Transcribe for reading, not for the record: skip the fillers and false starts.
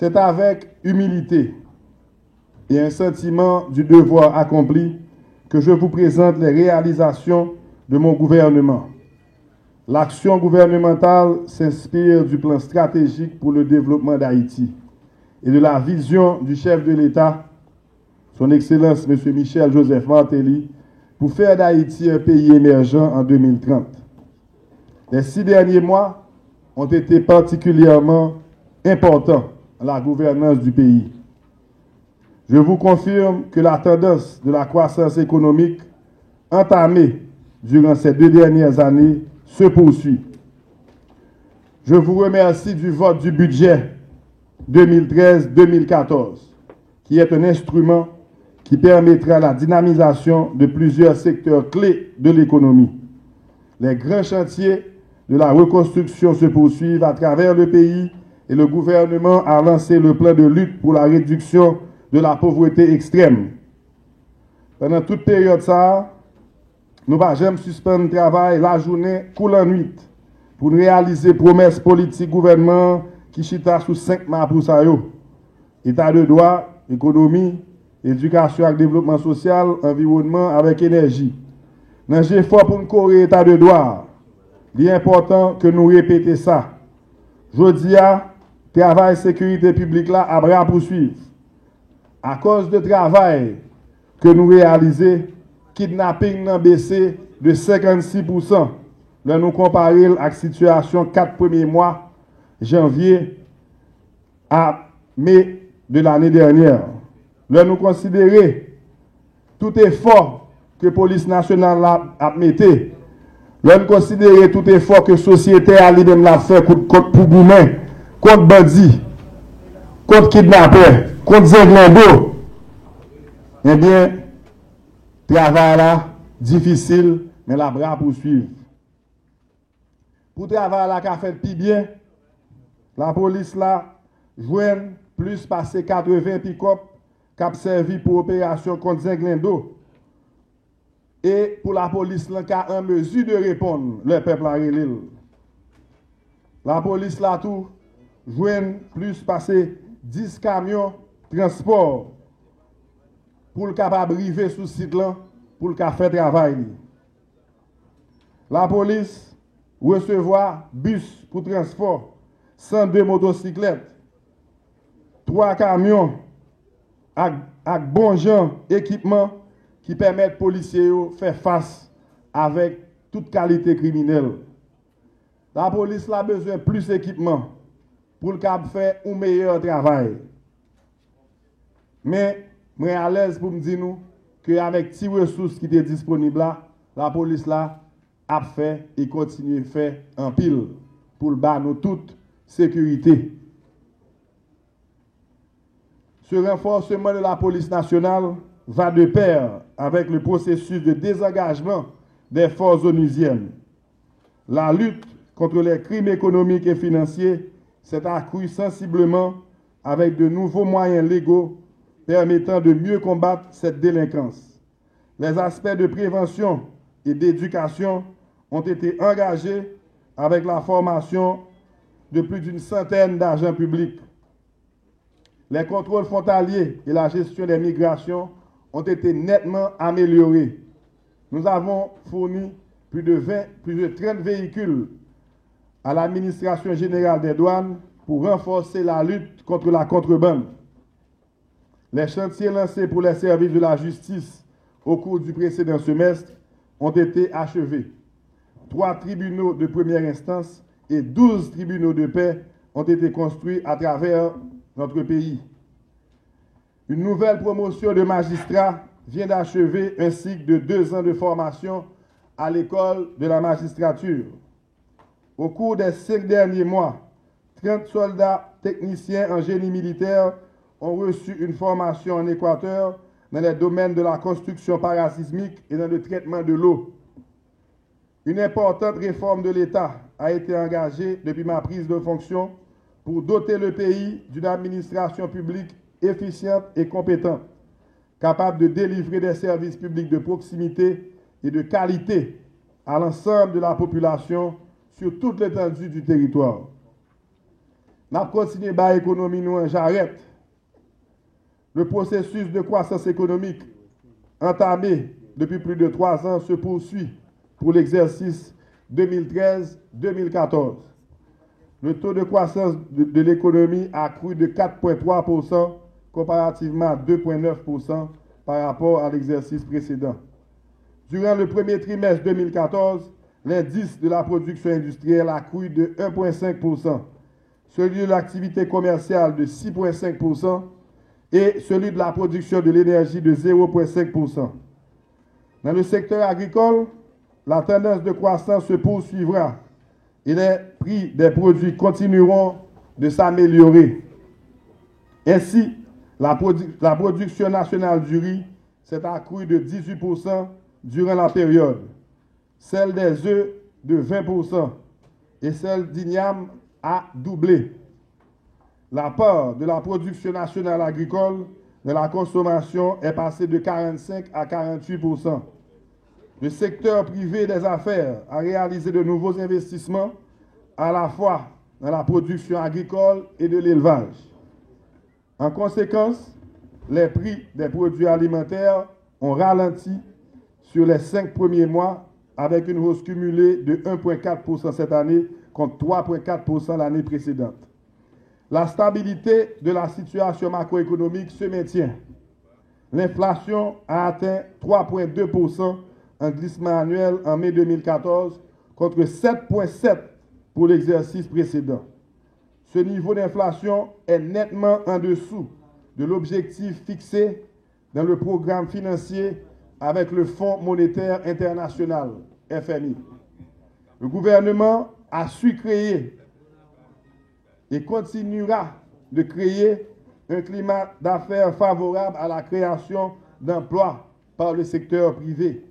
C'est avec humilité et un sentiment du devoir accompli que je vous présente les réalisations de mon gouvernement. L'action gouvernementale s'inspire du plan stratégique pour le développement d'Haïti et de la vision du chef de l'État, son Excellence M. Michel Joseph Martelly, pour faire d'Haïti un pays émergent en 2030. Les 6 derniers mois ont été particulièrement importants dans la gouvernance du pays. Je vous confirme que la tendance de la croissance économique entamée durant ces 2 dernières années se poursuit. Je vous remercie du vote du budget 2013-2014, qui est un instrument qui permettra la dynamisation de plusieurs secteurs clés de l'économie. Les grands chantiers de la reconstruction se poursuivent à travers le pays et le gouvernement a lancé le plan de lutte pour la réduction de la pauvreté extrême. Pendant toute période ça, nous ne pouvons jamais suspendre le travail la journée ou la nuit pour réaliser promesses politiques gouvernement qui chita sous 5 mâts pour ça. État de droit, économie, éducation et développement social, environnement avec énergie. Dans l'effort pour nous corriger l'état de droit, il est important que nous répétions ça. Je dis à travail sécurité publique là à bras poursuivre. À cause de travail que nous réalisons, kidnapping n'a baissé de 56%. Là, nous comparons à la situation 4 premiers mois, janvier à mai de l'année dernière. Là, nous considérons tout effort que la police nationale a mis. Là, nous considérons tout effort que la société a fait contre Pougoumé, contre bandits, contre kidnappeurs, contre Zenglando. Eh bien, travail là, difficile, mais la bras poursuivre. Pour travail là, qui a fait plus bien, la police là, joigne plus passé 80 pick-up qui a servi pour opération contre Zenglando. Et pour la police là, qui a en mesure de répondre, le peuple a relève. La police là, tout, joigne plus passé 10 camions transport pour le capable arriver sous site là pour le faire travail. La police recevoir bus pour transport, 102 motocyclettes, 3 camions avec bon genre équipement qui permettent aux policiers de faire face avec toute qualité criminelle. La police a besoin de plus d'équipement pour le faire un meilleur travail. Mais je suis à l'aise pour me dire qu'avec ces ressources qui étaient disponibles là, la police là a fait et continue à faire en pile pour nous toute sécurité. Ce renforcement de la police nationale va de pair avec le processus de désengagement des forces onusiennes. La lutte contre les crimes économiques et financiers s'est accrue sensiblement avec de nouveaux moyens légaux permettant de mieux combattre cette délinquance. Les aspects de prévention et d'éducation ont été engagés avec la formation de plus d'une centaine d'agents publics. Les contrôles frontaliers et la gestion des migrations ont été nettement améliorés. Nous avons fourni plus de 30 véhicules à l'administration générale des douanes pour renforcer la lutte contre la contrebande. Les chantiers lancés pour les services de la justice au cours du précédent semestre ont été achevés. 3 tribunaux de première instance et 12 tribunaux de paix ont été construits à travers notre pays. Une nouvelle promotion de magistrats vient d'achever un cycle de 2 ans de formation à l'école de la magistrature. Au cours des 5 derniers mois, 30 soldats techniciens en génie militaire ont reçu une formation en Équateur dans les domaines de la construction parasismique et dans le traitement de l'eau. Une importante réforme de l'État a été engagée depuis ma prise de fonction pour doter le pays d'une administration publique efficiente et compétente, capable de délivrer des services publics de proximité et de qualité à l'ensemble de la population sur toute l'étendue du territoire. n'a continué à l'économie nous en j'arrête. Le processus de croissance économique entamé depuis plus de 3 ans se poursuit pour l'exercice 2013-2014. Le taux de croissance de l'économie a crû de 4,3% comparativement à 2,9% par rapport à l'exercice précédent. Durant le premier trimestre 2014, l'indice de la production industrielle a crû de 1,5%, celui de l'activité commerciale de 6,5% et celui de la production de l'énergie de 0,5%. Dans le secteur agricole, la tendance de croissance se poursuivra et les prix des produits continueront de s'améliorer. Ainsi, la production nationale du riz s'est accrue de 18% durant la période, celle des œufs de 20% et celle d'igname a doublé. La part de la production nationale agricole de la consommation est passée de 45 à 48%. Le secteur privé des affaires a réalisé de nouveaux investissements à la fois dans la production agricole et de l'élevage. En conséquence, les prix des produits alimentaires ont ralenti sur les 5 premiers mois avec une hausse cumulée de 1,4% cette année contre 3,4% l'année précédente. La stabilité de la situation macroéconomique se maintient. L'inflation a atteint 3,2% en glissement annuel en mai 2014 contre 7,7% pour l'exercice précédent. Ce niveau d'inflation est nettement en dessous de l'objectif fixé dans le programme financier avec le Fonds monétaire international, FMI. Le gouvernement a su créer et continuera de créer un climat d'affaires favorable à la création d'emplois par le secteur privé.